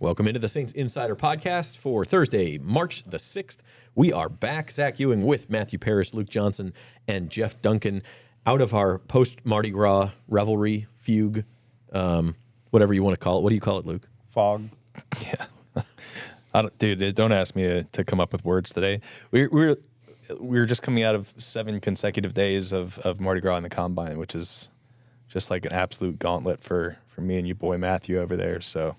Welcome into the Saints Insider Podcast for Thursday, March the 6th. We are back. Zach Ewing with Matthew Parrish, Luke Johnson, and Jeff Duncan out of our post-Mardi Gras revelry, fugue, whatever you want to call it. What do you call it, Luke? Fog. Yeah. Dude, don't ask me to come up with words today. We're just coming out of 7 consecutive days of Mardi Gras in the Combine, which is just like an absolute gauntlet for me and you boy Matthew over there. So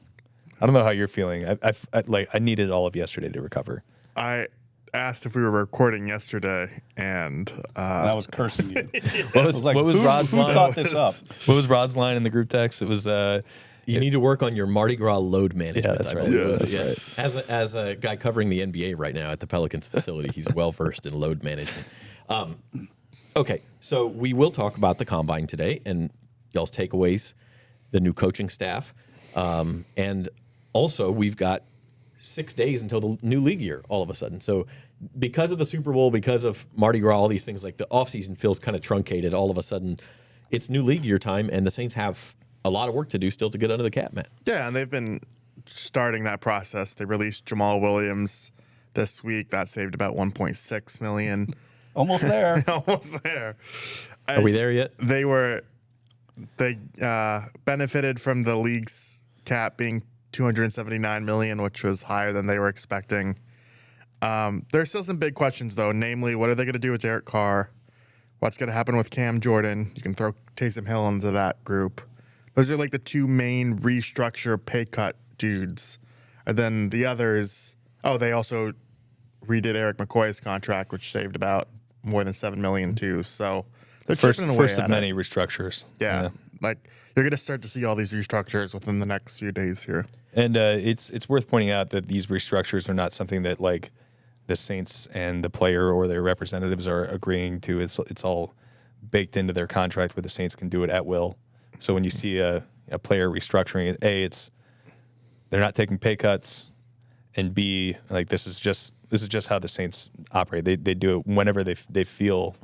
I don't know how you're feeling. I needed all of yesterday to recover. I asked if we were recording yesterday, and I was cursing you. What was Rod's line? Who thought this up? What was Rod's line in the group text? It was You need to work on your Mardi Gras load management. Yeah, that's I right. believe. Yes. Yes. As a guy covering the NBA right now at the Pelicans facility, he's well versed in load management. Okay, so we will talk about the Combine today and y'all's takeaways, the new coaching staff, and also we've got 6 days until the new league year all of a sudden. So because of the Super Bowl, because of Mardi Gras, all these things, like the offseason feels kind of truncated. All of a sudden, it's new league year time, and the Saints have a lot of work to do still to get under the cap, Matt. yeah, and they've been starting that process. They released Jamal Williams this week. That saved about $1.6 million. Almost there. Almost there. Are we there yet? They benefited from the league's cap being $279 million, which was higher than they were expecting. There's still some big questions, though, namely, what are they going to do with Derek Carr? What's going to happen with Cam Jordan? You can throw Taysom Hill into that group. Those are like the two main restructure pay cut dudes. And then the others, they also redid Eric McCoy's contract, which saved about more than $7 million too. So they're first chipping away of at many it. restructures. Yeah, like you're going to start to see all these restructures within the next few days here. And it's worth pointing out that these restructures are not something that like the Saints and the player or their representatives are agreeing to. It's all baked into their contract where the Saints can do it at will. So when you see a player restructuring, they're not taking pay cuts, and B, like this is just how the Saints operate. They do it whenever they feel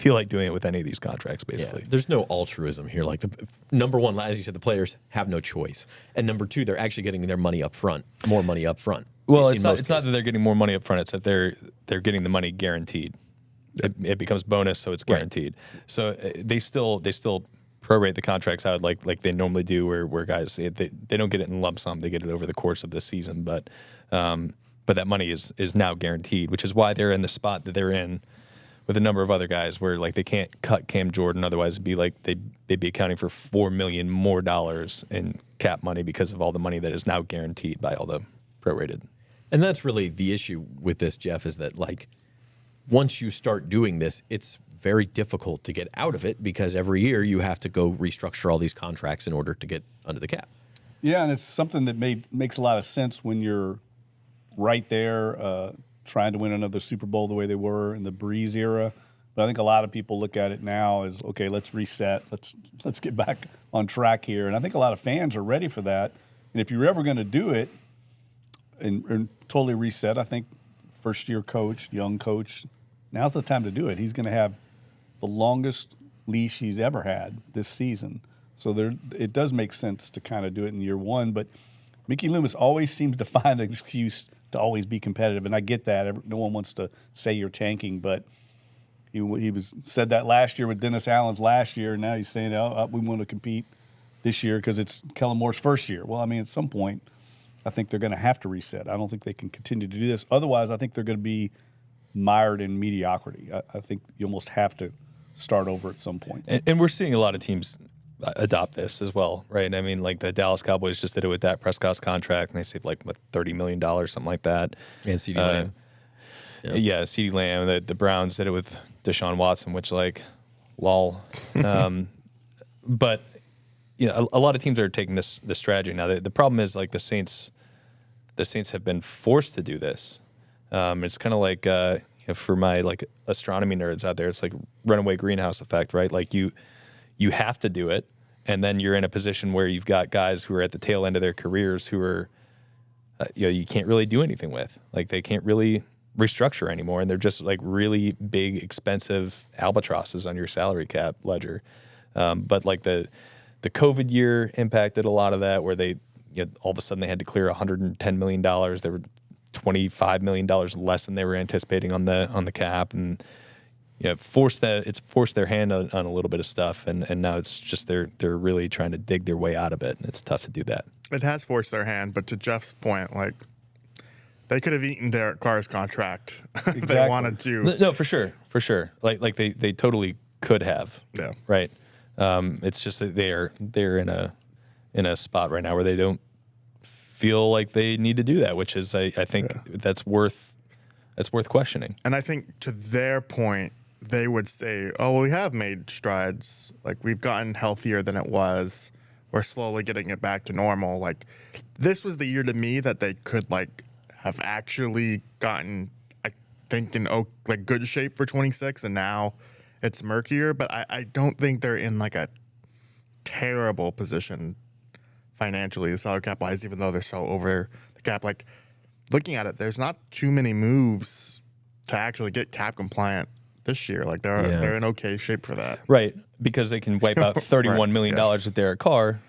like doing it with any of these contracts, basically. Yeah, there's no altruism here. Like number one, as you said, the players have no choice, and number two, they're actually getting their money up front, more money up front. Well, it's not that they're getting more money up front. It's that they're getting the money guaranteed. It becomes bonus, so it's guaranteed. Right. So they still prorate the contracts out like they normally do, where guys they don't get it in lump sum. They get it over the course of the season, but that money is now guaranteed, which is why they're in the spot that they're in with a number of other guys where like they can't cut Cam Jordan, otherwise it'd be like they'd be accounting for $4 million more in cap money because of all the money that is now guaranteed by all the prorated. And that's really the issue with this, Jeff, is that like once you start doing this, it's very difficult to get out of it because every year you have to go restructure all these contracts in order to get under the cap. Yeah, and it's something that makes a lot of sense when you're right there trying to win another Super Bowl the way they were in the Breeze era. But I think a lot of people look at it now as, okay, let's reset. Let's get back on track here. And I think a lot of fans are ready for that. And if you're ever going to do it and totally reset, I think first-year coach, young coach, now's the time to do it. He's going to have the longest leash he's ever had this season. So it does make sense to kind of do it in year one. But Mickey Loomis always seems to find an excuse to always be competitive, and I get that. No one wants to say you're tanking, but he said that last year with Dennis Allen's last year, and now he's saying, we want to compete this year because it's Kellen Moore's first year. Well, I mean, at some point, I think they're going to have to reset. I don't think they can continue to do this. Otherwise, I think they're going to be mired in mediocrity. I think you almost have to start over at some point. And we're seeing a lot of teams adopt this as well, right? I mean, like the Dallas Cowboys just did it with Dak Prescott's contract, and they saved like $30 million, something like that. And CeeDee Lamb. Yeah, CeeDee Lamb. The Browns did it with Deshaun Watson, which like, lol. But you know, a lot of teams are taking this strategy now. The problem is like the Saints have been forced to do this. It's kind of like for my like astronomy nerds out there, it's like runaway greenhouse effect, right? Like you have to do it, and then you're in a position where you've got guys who are at the tail end of their careers who are, you can't really do anything with. Like they can't really restructure anymore, and they're just like really big, expensive albatrosses on your salary cap ledger. But like the COVID year impacted a lot of that, where they all of a sudden they had to clear $110 million. They were $25 million less than they were anticipating on the cap, and forced their hand on a little bit of stuff, and now it's just they're really trying to dig their way out of it, and it's tough to do that. It has forced their hand, but to Jeff's point, like they could have eaten Derek Carr's contract if they wanted to. No, for sure. Like they totally could have. Yeah. Right. It's just that they're in a spot right now where they don't feel like they need to do that, which is I think that's worth questioning. And I think to their point, they would say, "Oh, well, we have made strides. Like we've gotten healthier than it was. We're slowly getting it back to normal." Like this was the year to me that they could have actually gotten, I think, in good shape for 26, and now it's murkier. But I don't think they're in a terrible position financially, the salary cap wise, even though they're so over the cap. Like looking at it, there's not too many moves to actually get cap compliant this year. Like they're in okay shape for that. Right, because they can wipe out $31 million yes. with Derek Carr,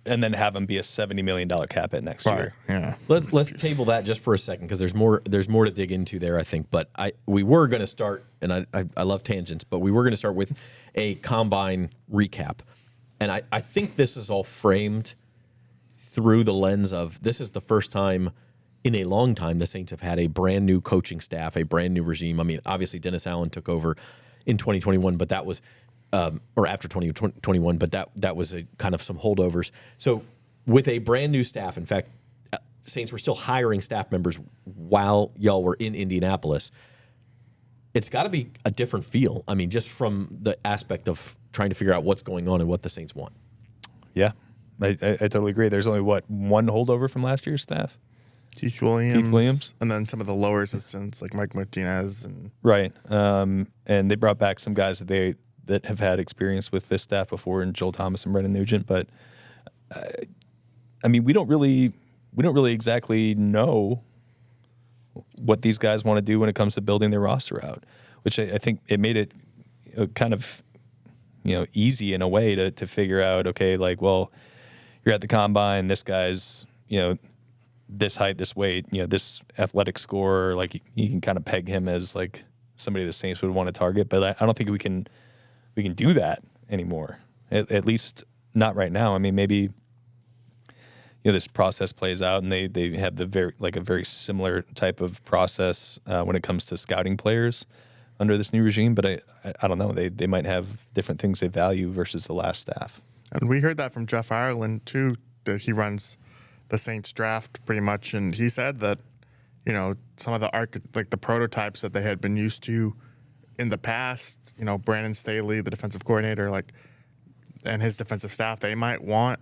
and then have him be a $70 million cap hit next year. Yeah. Let's table that just for a second because there's more to dig into there, I think. But we were going to start, and I love tangents, but we were going to start with a combine recap, and I think this is all framed through the lens of this is the first time in a long time the Saints have had a brand new coaching staff, a brand new regime. I mean, obviously Dennis Allen took over in 2021, but that was or after 2021, but that was a kind of some holdovers. So with a brand new staff, in fact, Saints were still hiring staff members while y'all were in Indianapolis. It's got to be a different feel. I mean, just from the aspect of trying to figure out what's going on and what the Saints want. Yeah, I totally agree. There's only one holdover from last year's staff. Keith Williams, and then some of the lower assistants like Mike Martinez and right. And they brought back some guys that have had experience with this staff before, in Joel Thomas and Brendan Nugent. But I mean, we don't really exactly know what these guys want to do when it comes to building their roster out, which I think it made it kind of easy in a way to figure out. Okay, well, you're at the combine. This guy's this height, this weight, this athletic score. Like you can kind of peg him as somebody the Saints would want to target. But I don't think we can do that anymore. At least not right now. I mean, maybe this process plays out and they have a very similar type of process when it comes to scouting players under this new regime. But I don't know. They might have different things they value versus the last staff. And we heard that from Jeff Ireland too, that he runs the Saints draft pretty much, and he said that some of the prototypes that they had been used to in the past, Brandon Staley, the defensive coordinator, and his defensive staff, they might want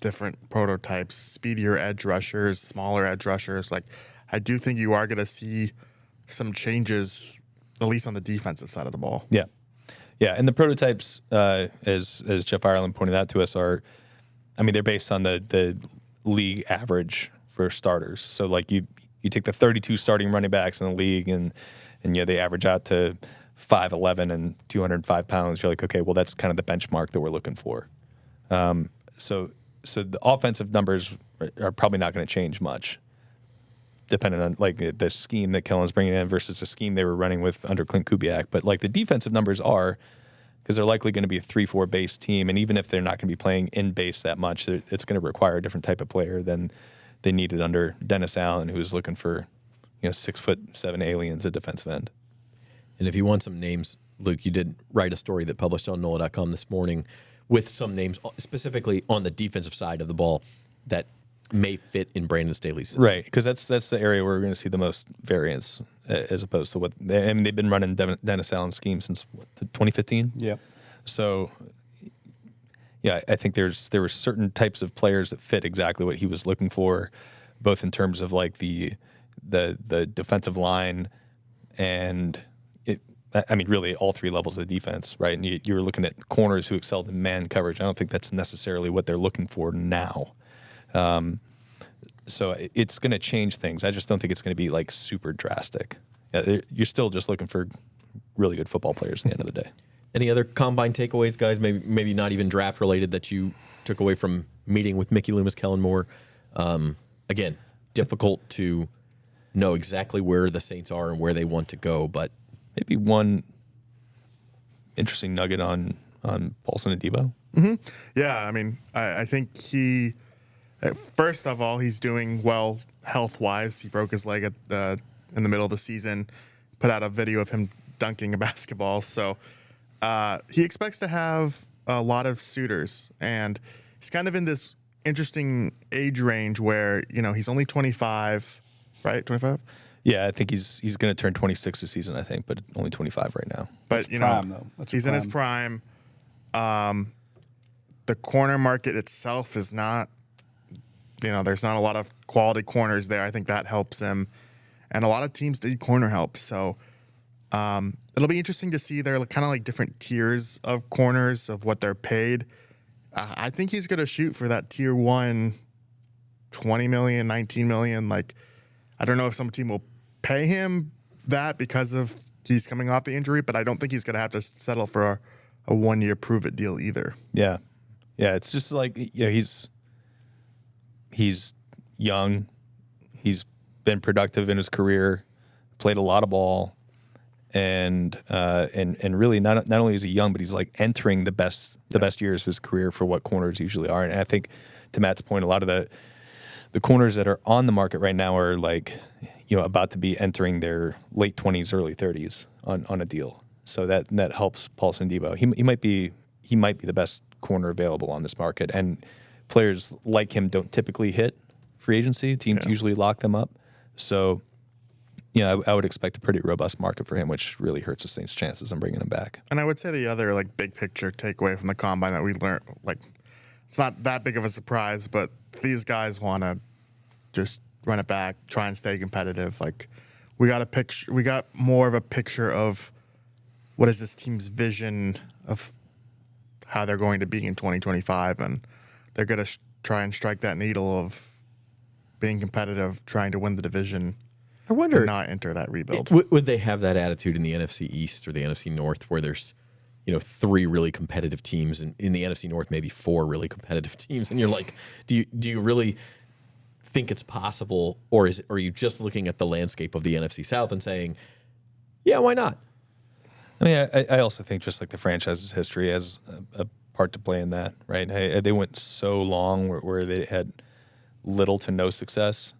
different prototypes, speedier edge rushers, smaller edge rushers. I do think you are going to see some changes, at least on the defensive side of the ball. Yeah. Yeah, and the prototypes, as Jeff Ireland pointed out to us, they're based on the league average for starters. So you take the 32 starting running backs in the league, and they average out to 5'11" and 205 pounds. You're like, okay, well, that's kind of the benchmark that we're looking for. So the offensive numbers are probably not going to change much, depending on the scheme that Kellen's bringing in versus the scheme they were running with under Clint Kubiak. But the defensive numbers are, because they're likely going to be a 3-4 base team, and even if they're not going to be playing in base that much, it's going to require a different type of player than they needed under Dennis Allen, who was looking for 6'7" aliens at defensive end. And if you want some names, Luke, you did write a story that published on NOLA.com this morning with some names specifically on the defensive side of the ball that may fit in Brandon Staley's system. Right, because that's the area where we're going to see the most variance as opposed to they've been running Dennis Allen's scheme since 2015. Yeah. So, yeah, I think there were certain types of players that fit exactly what he was looking for, both in terms of the defensive line and really all three levels of defense, right? And you were looking at corners who excelled in man coverage. I don't think that's necessarily what they're looking for now. So it's going to change things. I just don't think it's going to be super drastic. You're still just looking for really good football players at the end of the day. Any other combine takeaways, guys? Maybe not even draft related that you took away from meeting with Mickey Loomis, Kellen Moore. Again, difficult to know exactly where the Saints are and where they want to go, but maybe one interesting nugget on Paulson Adebo. Yeah, I mean, I think he, first of all, he's doing well health-wise. He broke his leg in the middle of the season, put out a video of him dunking a basketball. So he expects to have a lot of suitors, and he's kind of in this interesting age range where, he's only 25, right? 25? Yeah, I think he's going to turn 26 this season, I think, but only 25 right now. But, prime, though. That's he's in his prime. The corner market itself is not, there's not a lot of quality corners there. I think that helps him. And a lot of teams need corner help. So it'll be interesting to see. They're kind of like different tiers of corners of what they're paid. I think he's going to shoot for that tier 1, 20 million, 19 million. Like, I don't know if some team will pay him that because of he's coming off the injury, but I don't think he's going to have to settle for a 1-year prove-it deal either. Yeah. Yeah, it's just like, he's young. He's been productive in his career, played a lot of ball, and really not only is he young, but he's like entering the best years of his career for what corners usually are. And I think, to Matt's point, a lot of the corners that are on the market right now are like, about to be entering their late 20s, early 30s on a deal. So that helps Paulson Adebo. He might be the best corner available on this market, and players like him don't typically hit free agency. Teams usually lock them up. So, I would expect a pretty robust market for him, which really hurts the Saints' chances on bringing him back. And I would say the other big picture takeaway from the combine that we learned, it's not that big of a surprise, but these guys want to just run it back, try and stay competitive. We got more of a picture of what is this team's vision of how they're going to be in 2025, and they're going to try and strike that needle of being competitive, trying to win the division. I wonder, and not enter that rebuild. Would they have that attitude in the NFC East or the NFC North, where there's 3 really competitive teams, and in the NFC North maybe 4 really competitive teams, and you're like, do you really think it's possible, or are you just looking at the landscape of the NFC South and saying, yeah, why not? I mean, I also think just like the franchise's history has a part to play in that, right? They went so long where they had little to no success,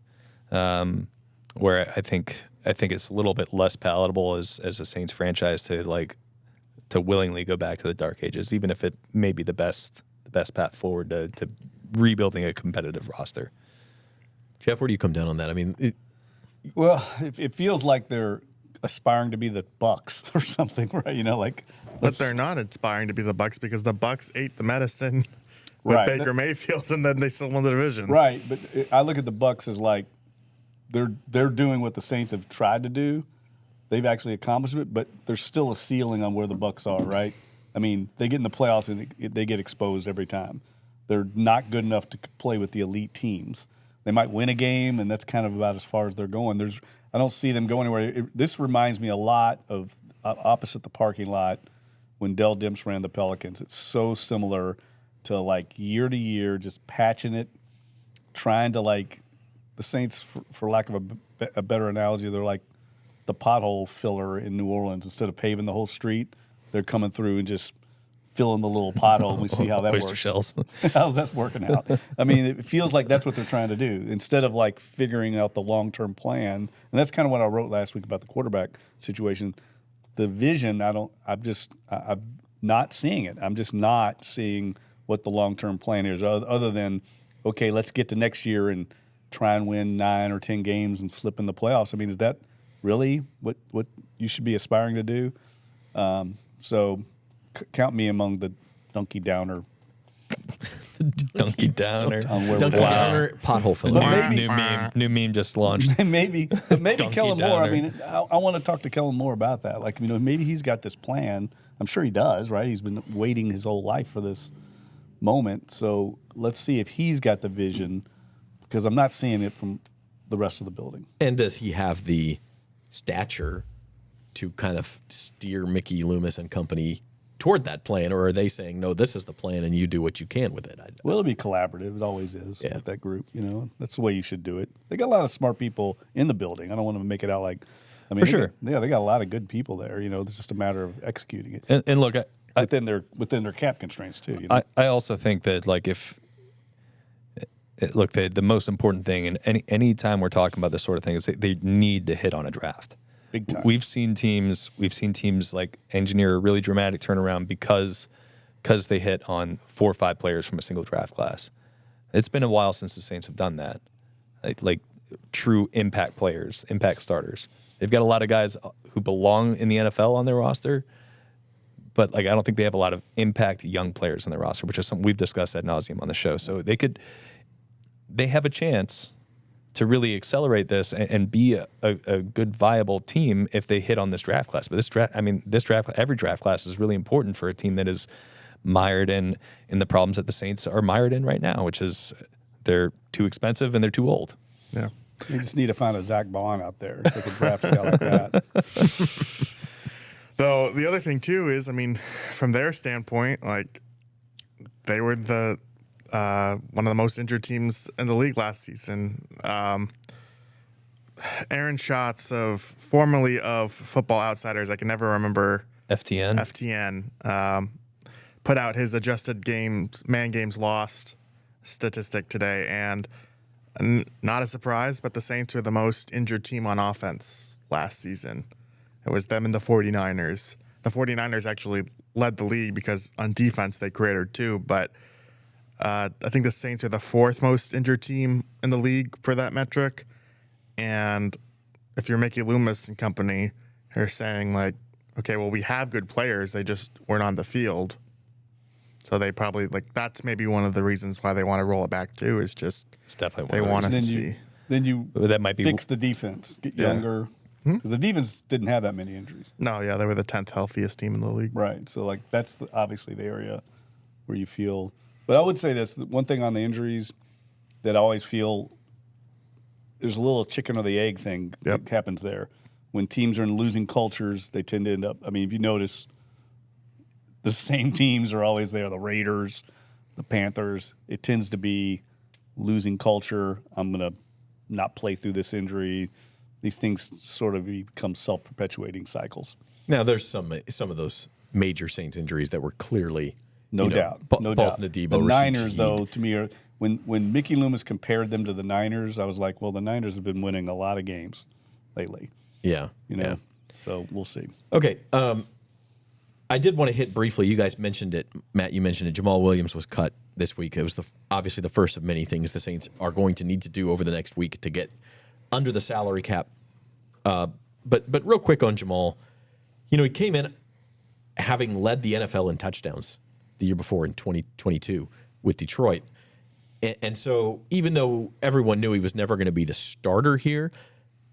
where I think it's a little bit less palatable as a Saints franchise to willingly go back to the dark ages, even if it may be the best path forward to rebuilding a competitive roster. Jeff, where do you come down on that? I mean, it feels like they're aspiring to be the Bucks or something, right? But they're not aspiring to be the Bucks because the Bucks ate the medicine with Baker Mayfield, and then they still won the division. Right, but I look at the Bucks as like they're doing what the Saints have tried to do. They've actually accomplished it, but there's still a ceiling on where the Bucks are, right? I mean, they get in the playoffs and they get exposed every time. They're not good enough to play with the elite teams. They might win a game, and that's kind of about as far as they're going. I don't see them going anywhere. This reminds me a lot of opposite the parking lot when Dell Demps ran the Pelicans. It's so similar to year to year, just patching it, trying to the Saints, for lack of a better analogy, they're like the pothole filler in New Orleans. Instead of paving the whole street, they're coming through and just filling the little pothole, and we see how that Oyster works. shells. How's that working out? I mean, it feels like that's what they're trying to do instead of figuring out the long-term plan. And that's kind of what I wrote last week about the quarterback situation. The vision, I'm not seeing it. I'm just not seeing what the long-term plan is, other than, okay, let's get to next year and try and win 9 or 10 games and slip in the playoffs. I mean, is that really what you should be aspiring to do? So count me among the donkey downer. Donkey downer. Dunkin' Downer pothole filler. New meme just launched. maybe Donkey Kellen Moore. downer. I mean, I want to talk to Kellen Moore about that. Maybe he's got this plan. I'm sure he does, right? He's been waiting his whole life for this moment. So let's see if he's got the vision, because I'm not seeing it from the rest of the building. And does he have the stature to kind of steer Mickey Loomis and company toward that plan, or are they saying, no, this is the plan and you do what you can with it? Well, it'll be collaborative. It always is Yeah. with that group. That's the way you should do it. They got a lot of smart people in the building. I don't want to make it out like, For sure. they got a lot of good people there. It's just a matter of executing it And look, within their cap constraints too. I also think that like the most important thing, and any time we're talking about this sort of thing, is they need to hit on a draft. Big time. We've seen teams like engineer a really dramatic turnaround because they hit on 4 or 5 players from a single draft class. It's been a while since the Saints have done that, like true impact players, impact starters. They've got a lot of guys who belong in the NFL on their roster, but like I don't think they have a lot of impact young players on their roster, which is something we've discussed ad nauseum on the show. So they have a chance to really accelerate this and be a good viable team if they hit on this draft class. But every draft class is really important for a team that is mired in the problems that the Saints are mired in right now, which is they're too expensive and they're too old. Yeah. They just need to find a Zach Bond out there that could draft a guy like that. Though the other thing too is, from their standpoint, like they were one of the most injured teams in the league last season. Aaron Schatz formerly of Football Outsiders, I can never remember FTN, put out his adjusted man games lost statistic today, and not a surprise, but the Saints were the most injured team on offense last season. It was them and the 49ers. The 49ers actually led the league because on defense they created 2, but I think the Saints are the 4th most injured team in the league per that metric. And if you're Mickey Loomis and company, they're saying like, okay, well, we have good players. They just weren't on the field. So they probably that's maybe one of the reasons why they want to roll it back too, is just It's definitely they one want of to the see. Then you that might be fix the defense, get younger. Because the defense didn't have that many injuries. No, yeah, they were the 10th healthiest team in the league. Right. So, that's obviously the area where you feel. But I would say this, one thing on the injuries that I always feel there's a little chicken or the egg thing that happens there. When teams are in losing cultures, they tend to end up, if you notice, the same teams are always there, the Raiders, the Panthers. It tends to be losing culture. I'm going to not play through this injury. These things sort of become self-perpetuating cycles. Now, there's some of those major Saints injuries that were clearly No doubt. No Paulson doubt. Adebo, The Rashid Niners, Shaheed. though, to me, are when Mickey Loomis compared them to the Niners, I was like, well, the Niners have been winning a lot of games lately. Yeah. Yeah. So we'll see. Okay. I did want to hit briefly. You guys mentioned it. Matt, you mentioned it. Jamal Williams was cut this week. It was obviously the first of many things the Saints are going to need to do over the next week to get under the salary cap. But real quick on Jamal, he came in having led the NFL in touchdowns the year before in 2022 with Detroit. And so even though everyone knew he was never going to be the starter here,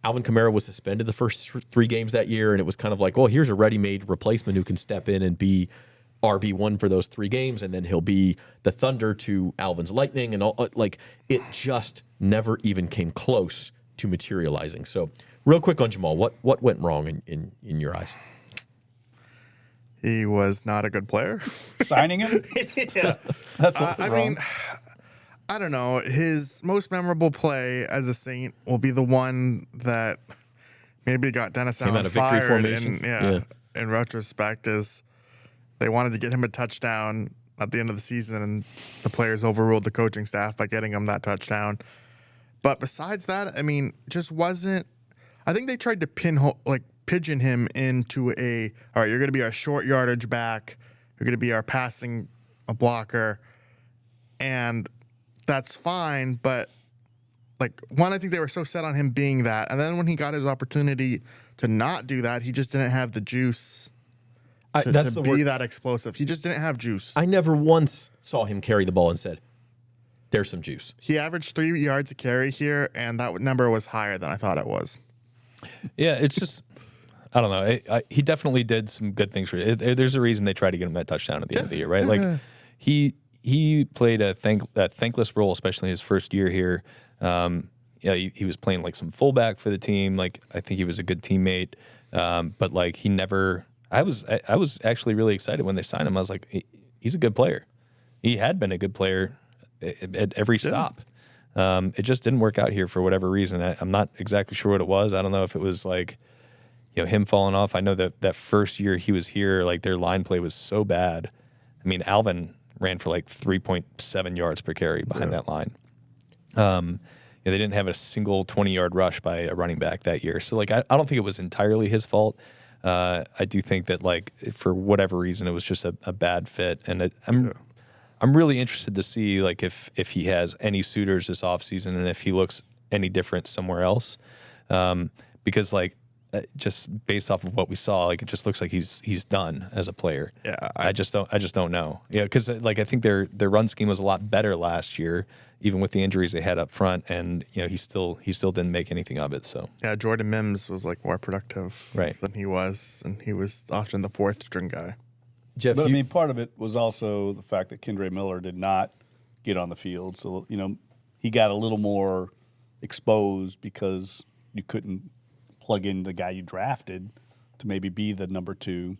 Alvin Kamara was suspended the first 3 games that year, and it was kind of like, well, here's a ready-made replacement who can step in and be RB1 for those 3 games, and then he'll be the Thunder to Alvin's Lightning, and all. It just never even came close to materializing. So real quick on Jamal, what went wrong in your eyes? He was not a good player. Signing him? Yeah. That's what I mean, I don't know. His most memorable play as a Saint will be the one that maybe got Dennis Came Allen out of victory fired. formation. In retrospect, is they wanted to get him a touchdown at the end of the season, and the players overruled the coaching staff by getting him that touchdown. But besides that, just wasn't. I think they tried to pigeon him into all right, you're going to be our short yardage back, you're going to be our passing blocker, and that's fine. But I think they were so set on him being that, and then when he got his opportunity to not do that, he just didn't have the juice to be that explosive. He just didn't have juice. I never once saw him carry the ball and said, there's some juice. He averaged 3 yards a carry here, and that number was higher than I thought it was. Yeah, it's just, I don't know. He definitely did some good things for it. There's a reason they tried to get him that touchdown at the end of the year, right? He played a thankless role, especially his first year here. He was playing some fullback for the team. I think he was a good teammate, but he never. I was actually really excited when they signed him. I was like, he's a good player. He had been a good player at every stop. It just didn't work out here for whatever reason. I'm not exactly sure what it was. I don't know if it was like, him falling off. I know that first year he was here, like their line play was so bad. I mean, Alvin ran for like 3.7 yards per carry behind that line. They didn't have a single 20-yard rush by a running back that year. So, like, I don't think it was entirely his fault. I do think that, like, for whatever reason, it was just a bad fit. And I'm really interested to see, like, if he has any suitors this offseason and if he looks any different somewhere else. Because, like, just based off of what we saw, like, it just looks like he's done as a player. Yeah, I just don't know. Yeah, because like I think their run scheme was a lot better last year, even with the injuries they had up front, and he still didn't make anything of it. So yeah, Jordan Mims was like more productive than he was, and he was often the fourth string guy. Jeff, but I mean, part of it was also the fact that Kendre Miller did not get on the field, so he got a little more exposed because you couldn't plug in the guy you drafted to maybe be the number 2.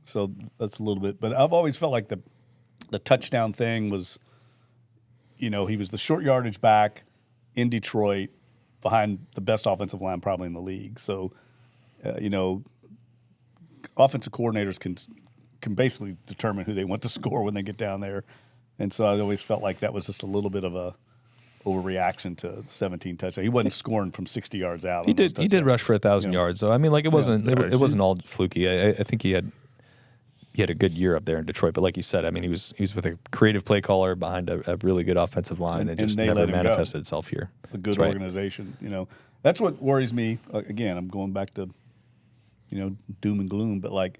So that's a little bit. But I've always felt like the touchdown thing was, he was the short yardage back in Detroit behind the best offensive line probably in the league. So, offensive coordinators can basically determine who they want to score when they get down there. And so I always felt like that was just a little bit of a overreaction to 17 touchdowns. He wasn't scoring from 60 yards out. He did rush for 1,000 yards, though. I mean, like it wasn't all fluky. I think he had a good year up there in Detroit. But like you said, I mean, he was with a creative play caller behind a really good offensive line, and just never manifested itself here. A good organization, That's what worries me. Again, I'm going back to doom and gloom, but like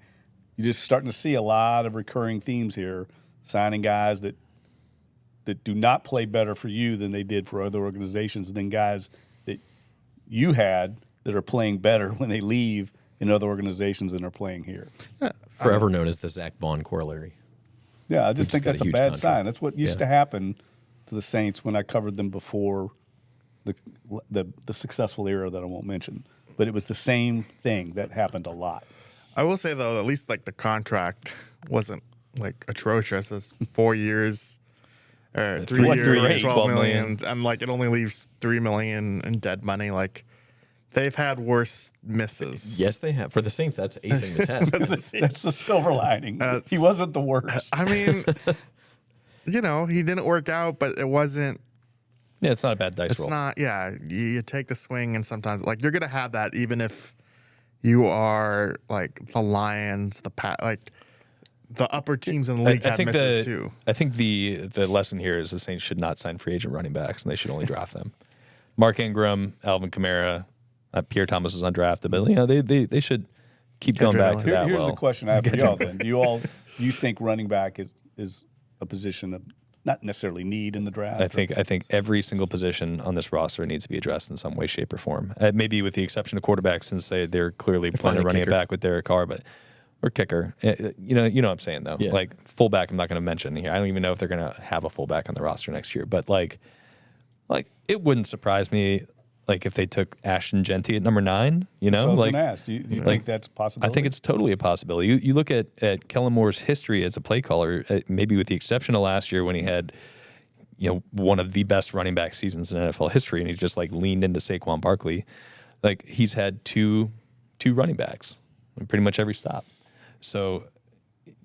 you're just starting to see a lot of recurring themes here, signing guys that do not play better for you than they did for other organizations, and then guys that you had that are playing better when they leave in other organizations than are playing here. Forever known as the Zach Bond corollary. Yeah, I just think that's a bad sign. That's what used to happen to the Saints when I covered them before the successful era that I won't mention. But it was the same thing that happened a lot. I will say, though, at least like the contract wasn't like atrocious. It's 4 years. 3 years, 12 million, and like it only leaves $3 million in dead money. Like they've had worse misses. Yes, they have. For the Saints, that's acing the test. That's the silver lining. He wasn't the worst. I mean, he didn't work out, but it wasn't. Yeah, it's not a bad dice roll. It's not. Yeah, you take the swing, and sometimes like you're gonna have that, even if you are like the Lions, like. The upper teams in the league have misses too. I think the lesson here is the Saints should not sign free agent running backs, and they should only draft them. Mark Ingram, Alvin Kamara, Pierre Thomas was undrafted, but they should keep going back to that. Here's the question I have for y'all then. Do you think running back is a position of not necessarily need in the draft? I think every single position on this roster needs to be addressed in some way, shape, or form. Maybe with the exception of quarterbacks, since they're clearly planning on running it back with Derek Carr, or kicker. You know what I'm saying, though. Yeah. Like, fullback, I'm not going to mention here. I don't even know if they're going to have a fullback on the roster next year. But, like it wouldn't surprise me, like, if they took Ashton Genty at number 9, So I was going to ask, do you think that's a possibility? I think it's totally a possibility. You look at Kellen Moore's history as a play caller, maybe with the exception of last year when he had, one of the best running back seasons in NFL history, and he just, like, leaned into Saquon Barkley. Like, he's had two running backs pretty much every stop. So,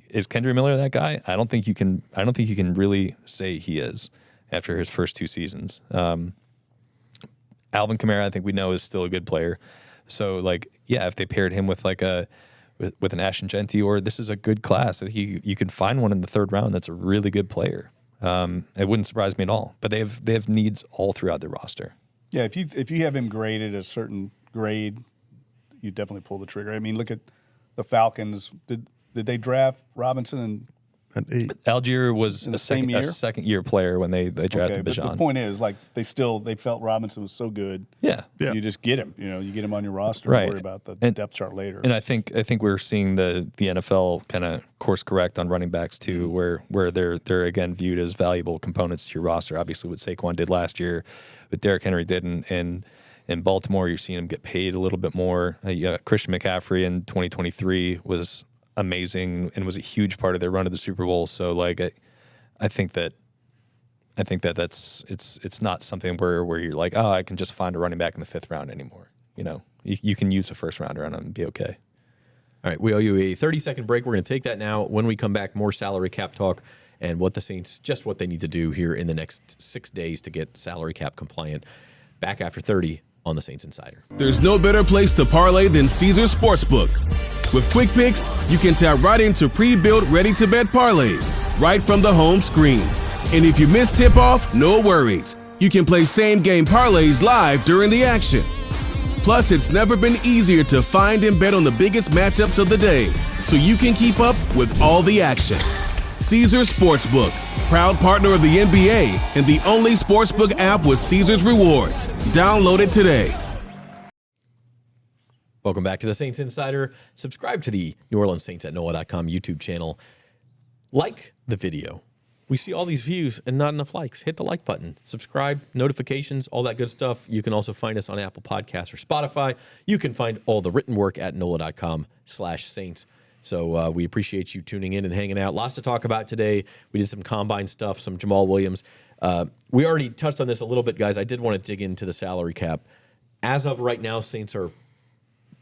is Kendre Miller that guy? I don't think you can really say he is after his first 2 seasons. Alvin Kamara, I think we know, is still a good player. So, like, yeah, if they paired him with like with an Ashton Genty, or this is a good class, you can find one in the 3rd round that's a really good player. It wouldn't surprise me at all. But they have needs all throughout their roster. Yeah, if you have him graded a certain grade, you definitely pull the trigger. I mean, look at the Falcons. Did they draft Robinson at 8? Algier was a second year player when they drafted Bijan. But the point is, like, they felt Robinson was so good. Yeah. You just get him. You get him on your roster. Right. Don't worry about the depth chart later. And I think we're seeing the NFL kind of course correct on running backs too, where they're again viewed as valuable components to your roster. Obviously, what Saquon did last year, what Derrick Henry didn't, and in Baltimore, you're seeing him get paid a little bit more. Christian McCaffrey in 2023 was amazing and was a huge part of their run to the Super Bowl. So like I think that it's not something where you're like, oh, I can just find a running back in the 5th round anymore. You know, you can use a first rounder on them and be okay. All right, we owe you a 30-second break. We're going to take that now. When we come back, more salary cap talk and what the Saints, just what they need to do here in the next 6 days to get salary cap compliant. Back after 30 on the Saints Insider. There's no better place to parlay than Caesars Sportsbook. With quick picks, you can tap right into pre-built, ready-to-bet parlays right from the home screen. And if you miss tip-off, no worries. You can play same-game parlays live during the action. Plus, it's never been easier to find and bet on the biggest matchups of the day, so you can keep up with all the action. Caesars Sportsbook, proud partner of the NBA and the only sportsbook app with Caesars Rewards. Download it today. Welcome back to the Saints Insider. Subscribe to the New Orleans Saints at NOLA.com YouTube channel. Like the video. We see all these views and not enough likes. Hit the like button. Subscribe, notifications, all that good stuff. You can also find us on Apple Podcasts or Spotify. You can find all the written work at NOLA.com/Saints. So we appreciate you tuning in and hanging out. Lots to talk about today. We did some combine stuff, some Jamal Williams. We already touched on this a little bit, guys. I did want to dig into the salary cap. As of right now, Saints are,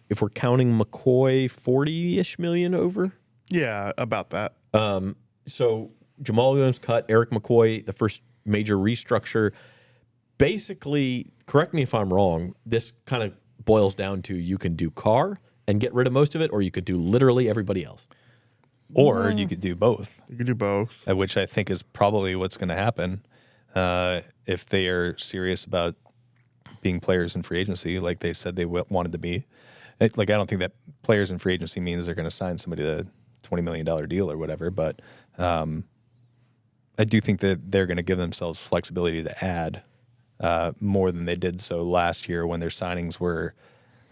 if we're counting McCoy, 40-ish million over. Yeah, about that. So Jamal Williams cut, Eric McCoy, the first major restructure. Basically, correct me if I'm wrong, this kind of boils down to you can do Carr and get rid of most of it, or you could do literally everybody else. Or you could do both. You could do both. Which I think is probably what's going to happen if they are serious about being players in free agency like they said they wanted to be. I don't think that players in free agency means they're going to sign somebody to a $20 million deal or whatever, but I do think that they're going to give themselves flexibility to add more than they did so last year when their signings were,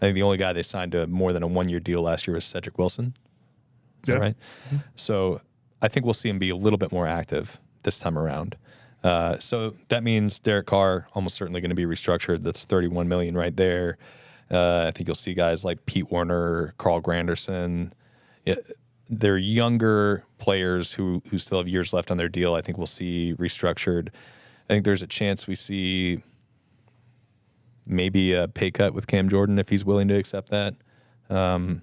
I think the only guy they signed to more than a 1-year deal last year was Cedric Wilson. Is that right? Mm-hmm. So I think we'll see him be a little bit more active this time around. So that means Derek Carr almost certainly going to be restructured. That's $31 million right there. I think you'll see guys like Pete Werner, Carl Granderson. They're younger players who still have years left on their deal. I think we'll see restructured. I think there's a chance we see maybe a pay cut with Cam Jordan if he's willing to accept that. And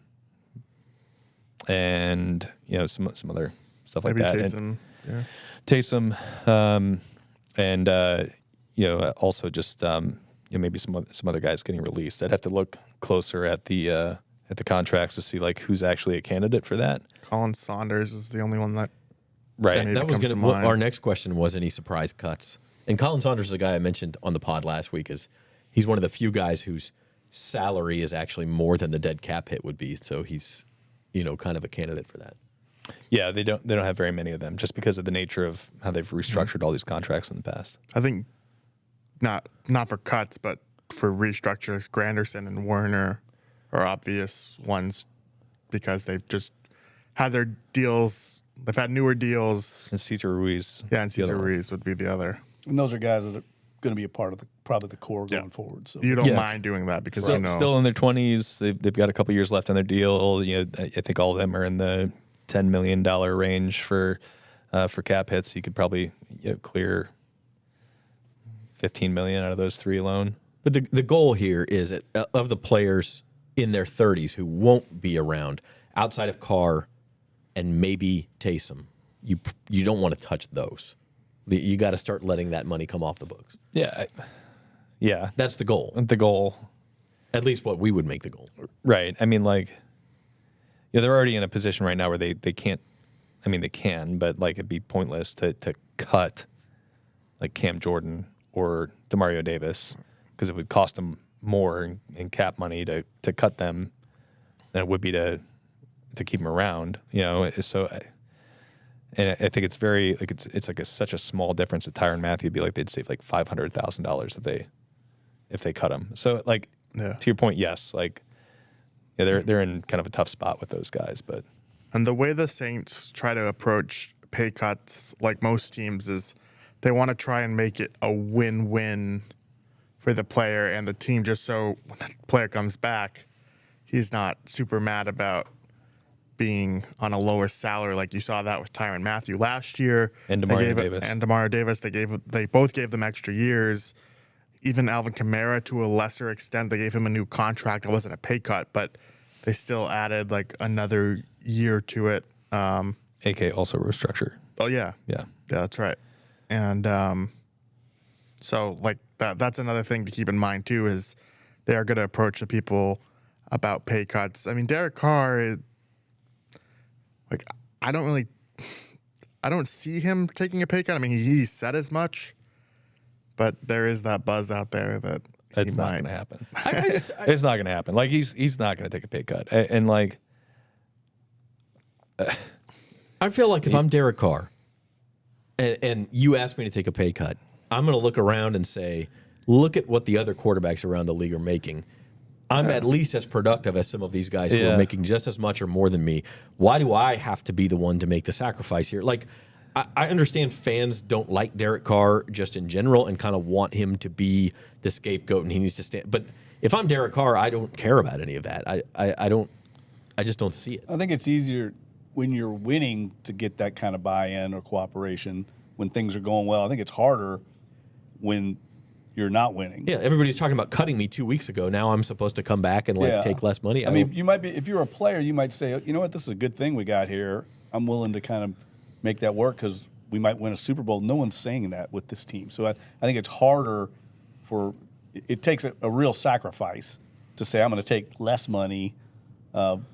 some other stuff like Maybe that. Taysom. Yeah. Taysom, and also just maybe some other guys getting released. I'd have to look closer at the contracts to see like who's actually a candidate for that. Colin Saunders is the only one that right. That was going to our next question was any surprise cuts. And Colin Saunders is a guy I mentioned on the pod last week. He's one of the few guys whose salary is actually more than the dead cap hit would be. So he's kind of a candidate for that. Yeah, they don't have very many of them just because of the nature of how they've restructured all these contracts in the past. I think not for cuts, but for restructures, Granderson and Werner are obvious ones because they've just had their deals. They've had newer deals. And Cesar Ruiz. Yeah, and Cesar Ruiz would be the other. And those are guys that are going to be a part of probably the core going forward. So you don't mind doing that because still in their 20s. They've got a couple years left on their deal. I think all of them are in the $10 million range for cap hits. You could probably clear $15 million out of those three alone. But the goal here is of the players in their 30s who won't be around outside of Carr and maybe Taysom, you don't want to touch those. You got to start letting that money come off the books. Yeah. That's the goal. The goal. At least what we would make the goal. Right. I mean, they're already in a position right now where they can't. I mean, they can, but it'd be pointless to cut like Cam Jordan or DeMario Davis because it would cost them more in cap money to cut them than it would be to keep them around. So. And I think it's very it's such a small difference that Tyrann Mathieu would be like they'd save like $500,000 if they cut him. So to your point, yes, they're in kind of a tough spot with those guys. But and the way the Saints try to approach pay cuts, like most teams, is they want to try and make it a win-win for the player and the team, just so when the player comes back, he's not super mad about being on a lower salary. Like you saw that with Tyrann Mathieu last year. And Demario Davis. And Demario Davis. They both gave them extra years. Even Alvin Kamara, to a lesser extent, they gave him a new contract. It wasn't a pay cut, but they still added like another year to it. AK also restructure. Oh yeah. Yeah. Yeah, that's right. And so like that's another thing to keep in mind too, is they are going to approach the people about pay cuts. I mean, Derek Carr, like I don't see him taking a pay cut. I mean, he said as much, but there is that buzz out there that It's not going to happen. It's not going to happen. Like he's not going to take a pay cut. And like, I feel like if I'm Derek Carr and you ask me to take a pay cut, I'm going to look around and say, look at what the other quarterbacks around the league are making. I'm at least as productive as some of these guys who are making just as much or more than me. Why do I have to be the one to make the sacrifice here? Like, I understand fans don't like Derek Carr just in general and kind of want him to be the scapegoat and he needs to stand. But if I'm Derek Carr, I don't care about any of that. I just don't see it. I think it's easier when you're winning to get that kind of buy-in or cooperation when things are going well. I think it's harder when you're not winning. Yeah, everybody's talking about cutting me 2 weeks ago. Now I'm supposed to come back and take less money. I mean, you might be, if you're a player, you might say, you know what, this is a good thing we got here. I'm willing to kind of make that work because we might win a Super Bowl. No one's saying that with this team. So I think it's harder it takes a real sacrifice to say I'm going to take less money. And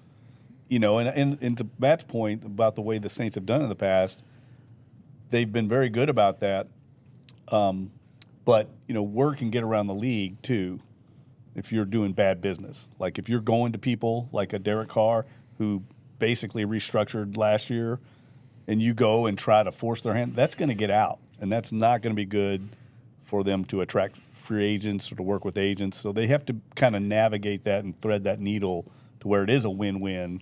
to Matt's point about the way the Saints have done in the past, they've been very good about that. But, word can get around the league, too, if you're doing bad business. Like, if you're going to people like a Derek Carr, who basically restructured last year, and you go and try to force their hand, that's going to get out. And that's not going to be good for them to attract free agents or to work with agents. So they have to kind of navigate that and thread that needle to where it is a win-win,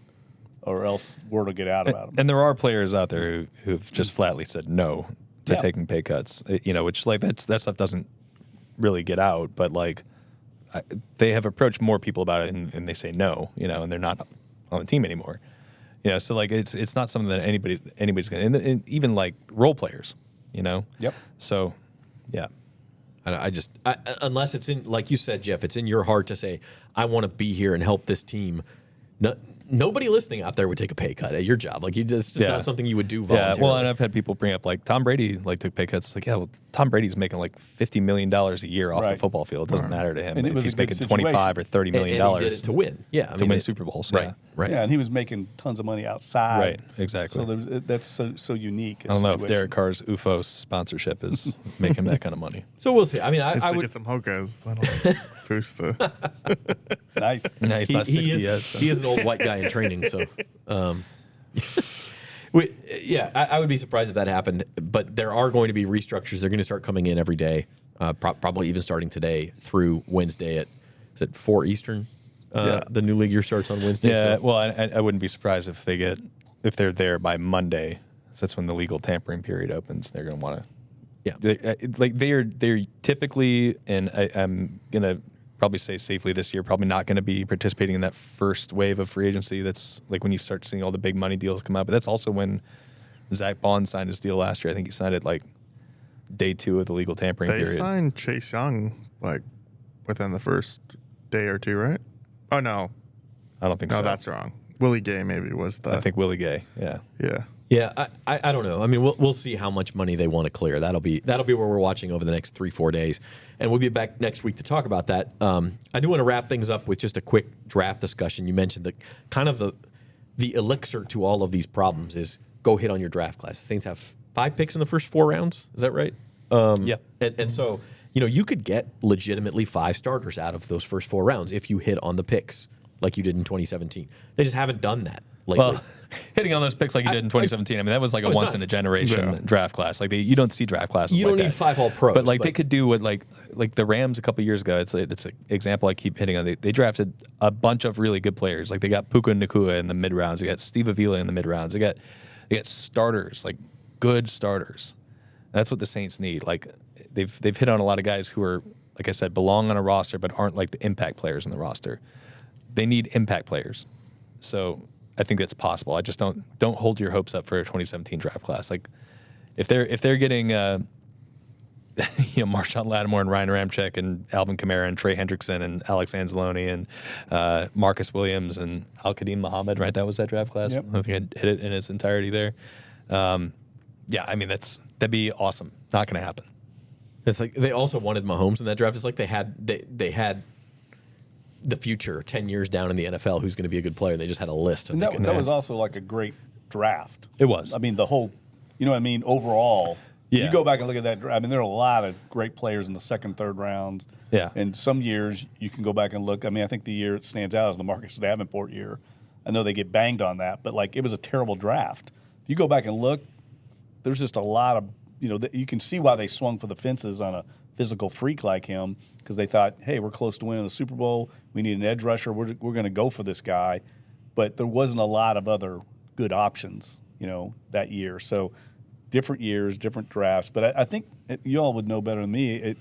or else word will get out about them. And there are players out there who've just flatly said no to taking pay cuts, which like that stuff doesn't really get out, but like they have approached more people about it and they say no, and they're not on the team anymore. So like it's not something that anybody's going to, and even like role players, Yep. So, yeah. I unless it's in, like you said, Jeff, it's in your heart to say, I want to be here and help this team. Nobody listening out there would take a pay cut at your job. Like, it's just not something you would do voluntarily. Yeah, well, and I've had people bring up, like, Tom Brady, like, took pay cuts. It's like, yeah, well, Tom Brady's making, like, $50 million a year off the football field. It doesn't matter to him And it if was he's a good making situation. $25 or $30 million. And he did it to win. Yeah. To win Super Bowls. Right. Yeah. Right. Yeah, and he was making tons of money outside. Right, exactly. So that's so unique. I don't know if Derek Carr's UFO sponsorship is making that kind of money. So we'll see. I mean, I would get some Hokas. That'll boost the. Nice. Nice, not 60 yet. So. He is an old white guy in training, so. I would be surprised if that happened. But there are going to be restructures. They're going to start coming in every day, probably even starting today through Wednesday at 4 Eastern. The new league year starts on Wednesday. Yeah, so. well, I wouldn't be surprised if they're there by Monday. So that's when the legal tampering period opens. They're going to want to. Yeah, they're typically, and I'm gonna probably say safely this year, probably not going to be participating in that first wave of free agency. That's like when you start seeing all the big money deals come out. But that's also when Zach Bond signed his deal last year. I think he signed it like day 2 of the legal tampering They period. signed Chase Young like within the first day or two, right? Oh no, I don't think no, so. that's wrong. Willie Gay maybe was the. I think Willie Gay. Yeah. Yeah. Yeah, I don't know. I mean, we'll see how much money they want to clear. That'll be where we're watching over the next 3-4 days, and we'll be back next week to talk about that. I do want to wrap things up with just a quick draft discussion. You mentioned that kind of the elixir to all of these problems is go hit on your draft class. The Saints have 5 picks in the first 4 rounds. Is that right? Yeah. And so you could get legitimately 5 starters out of those first 4 rounds if you hit on the picks like you did in 2017. They just haven't done that lately. Well, hitting on those picks like you did in 2017, I mean, that was like a once in a generation draft class. Like you don't see draft classes. You don't like need that. 5 All-Pros. But like they could do what like the Rams a couple years ago. It's an example I keep hitting on. They drafted a bunch of really good players. Like they got Puka Nacua in the mid rounds. They got Steve Avila in the mid rounds. They got starters, like good starters. That's what the Saints need. Like they've hit on a lot of guys who are, like I said, belong on a roster but aren't like the impact players in the roster. They need impact players. So I think it's possible. I just don't hold your hopes up for a 2017 draft class. Like if they're getting Marshawn Lattimore and Ryan Ramczyk and Alvin Kamara and Trey Hendrickson and Alex Anzalone and Marcus Williams and Al-Qadim Muhammad, right? That was that draft class. Yep. I think I hit it in its entirety there. Yeah, I mean that'd be awesome. Not going to happen. It's like they also wanted Mahomes in that draft. It's like they had the future 10 years down in the NFL who's going to be a good player. They just had a list. And that was also like a great draft. It was. I mean, the whole, you know what I mean, overall. Yeah. You go back and look at that. I mean, there are a lot of great players in the second, third rounds. Yeah. And some years you can go back and look. I mean, I think the year it stands out is the Marcus Davenport year. I know they get banged on that, but like it was a terrible draft. If you go back and look, there's just a lot of, you can see why they swung for the fences on a physical freak like him because they thought, hey, we're close to winning the Super Bowl. We need an edge rusher. We're going to go for this guy. But there wasn't a lot of other good options, that year. So different years, different drafts. But I think you all would know better than me.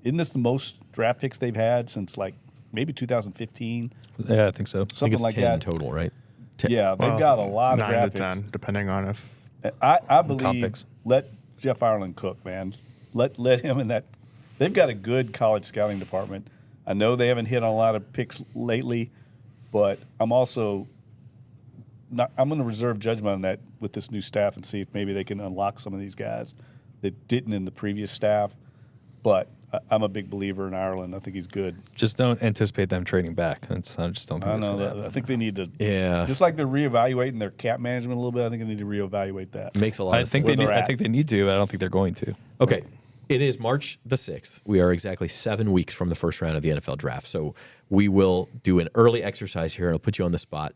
Isn't this the most draft picks they've had since like maybe 2015? Yeah, I think so. I think Something it's like 10 that. total, right? Yeah, they've got a lot of 9 draft to picks. 10, depending on if. I believe picks. let Jeff Ireland cook, man. Let him in that. They've got a good college scouting department. I know they haven't hit on a lot of picks lately, but I'm also not. I'm going to reserve judgment on that with this new staff and see if maybe they can unlock some of these guys that didn't in the previous staff. But I'm a big believer in Ireland. I think he's good. Just don't anticipate them trading back. I just don't think I that's know going to that. happen. I think they need to. Yeah. Just like they're reevaluating their cap management a little bit, I think they need to reevaluate that. Makes a lot I of think sense. they Where need, they're I think they need to. I don't think they're going to. Okay. It is March the 6th. We are exactly 7 weeks from the first round of the NFL draft. So we will do an early exercise here, and I'll put you on the spot.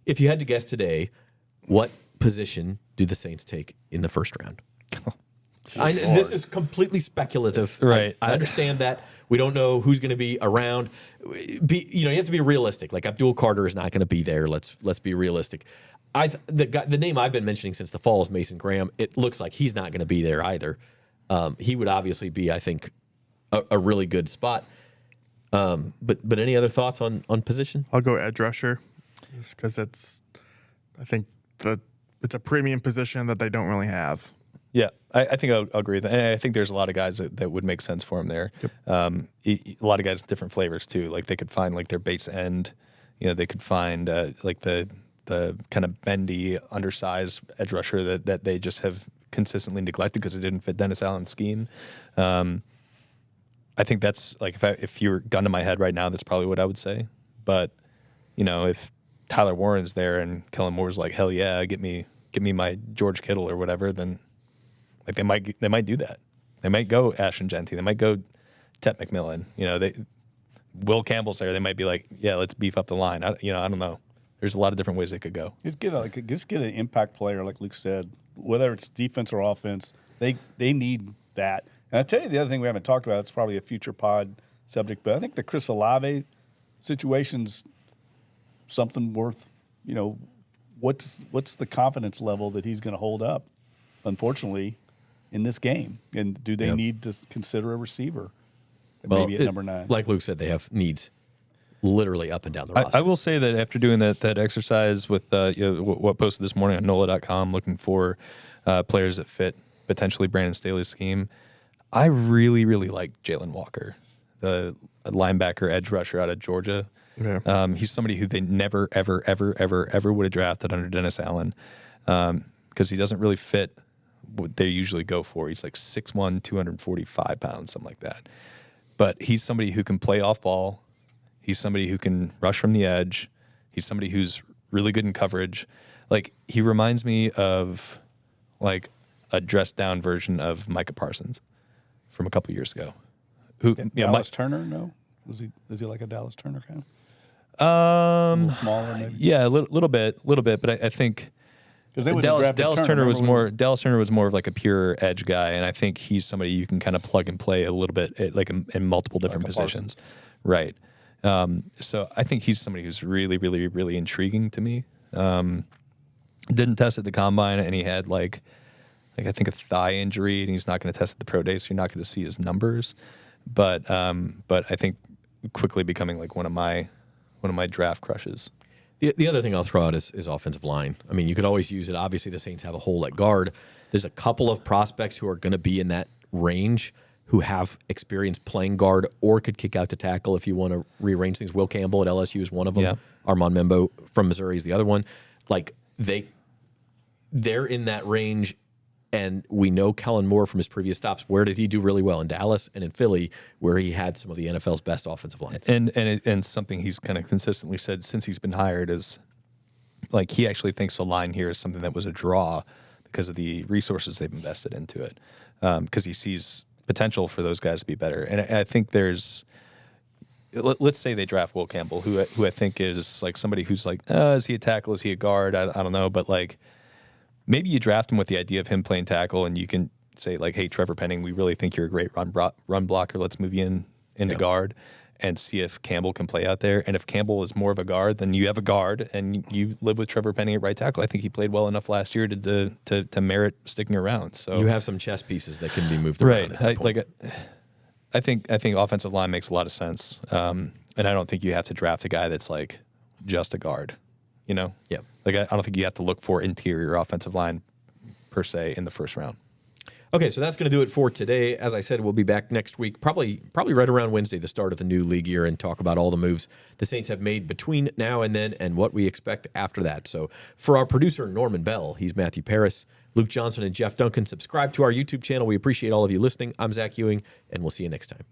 If you had to guess today, what position do the Saints take in the first round? This is completely speculative. Right. I understand that. We don't know who's going to be around. You have to be realistic. Like Abdul Carter is not going to be there. Let's be realistic. The name I've been mentioning since the fall is Mason Graham. It looks like he's not going to be there either. He would obviously be, I think, a really good spot. But any other thoughts on position? I'll go edge rusher because I think it's a premium position that they don't really have. Yeah, I think I'll agree with that. And I think there's a lot of guys that would make sense for him there. Yep. A lot of guys with different flavors too. Like they could find like their base end. They could find like the kind of bendy, undersized edge rusher that they just have consistently neglected because it didn't fit Dennis Allen's scheme. I think that's like if you were gun to my head right now, that's probably what I would say. But if Tyler Warren's there and Kellen Moore's like, hell yeah, give me my George Kittle or whatever, then like they might do that. They might go Ashton Genty. They might go Tet McMillan. Will Campbell's there. They might be like, yeah, let's beef up the line. I don't know. There's a lot of different ways they could go. Just get an impact player, like Luke said, whether it's defense or offense. They need that. And I tell you the other thing we haven't talked about. It's probably a future pod subject, but I think the Chris Olave situation's something worth. What's the confidence level that he's going to hold up? Unfortunately, in this game, and do they need to consider a receiver? Maybe at number 9. Like Luke said, they have needs literally up and down the roster. I will say that after doing that exercise with what posted this morning on NOLA.com, looking for players that fit potentially Brandon Staley's scheme, I really, really like Jalen Walker, the linebacker edge rusher out of Georgia. Yeah. He's somebody who they never, ever, ever, ever, ever would have drafted under Dennis Allen because he doesn't really fit what they usually go for. He's like 6'1", 245 pounds, something like that. But he's somebody who can play off ball. He's somebody who can rush from the edge. He's somebody who's really good in coverage. Like he reminds me of like a dressed down version of Micah Parsons from a couple years ago. Who Dallas Turner? No, is he like a Dallas Turner kind of? A little smaller, maybe. Yeah, a little bit. But I think Because Dallas Turner was more of like a pure edge guy, and I think he's somebody you can kind of plug and play a little bit, like in multiple different positions, right? So I think he's somebody who's really, really, really intriguing to me. Didn't test at the combine, and he had like I think a thigh injury, and he's not going to test at the pro day, so you're not going to see his numbers. But I think quickly becoming like one of my draft crushes. The other thing I'll throw out is offensive line. I mean, you could always use it. Obviously, the Saints have a hole at guard. There's a couple of prospects who are going to be in that range who have experience playing guard or could kick out to tackle if you want to rearrange things. Will Campbell at LSU is one of them. Yeah. Armand Membo from Missouri is the other one. Like, they're in that range, and we know Kellen Moore from his previous stops. Where did he do really well? In Dallas and in Philly, where he had some of the NFL's best offensive line. And something he's kind of consistently said since he's been hired is, like, he actually thinks the line here is something that was a draw because of the resources they've invested into it, because he sees potential for those guys to be better. And I think there's, let's say they draft Will Campbell, who I think is like somebody who's like, is he a tackle? Is he a guard? I don't know. But like, maybe you draft him with the idea of him playing tackle, and you can say like, hey, Trevor Penning, we really think you're a great run blocker. Let's move you into guard and see if Campbell can play out there. And if Campbell is more of a guard, then you have a guard and you live with Trevor Penning at right tackle. I think he played well enough last year to merit sticking around. So you have some chess pieces that can be moved around. Right. I think offensive line makes a lot of sense. And I don't think you have to draft a guy that's like just a guard, you know? Yeah. Like, I don't think you have to look for interior offensive line per se in the first round. Okay, so that's going to do it for today. As I said, we'll be back next week, probably right around Wednesday, the start of the new league year, and talk about all the moves the Saints have made between now and then and what we expect after that. So for our producer, Norman Bell, he's Matthew Paris, Luke Johnson, and Jeff Duncan. Subscribe to our YouTube channel. We appreciate all of you listening. I'm Zach Ewing, and we'll see you next time.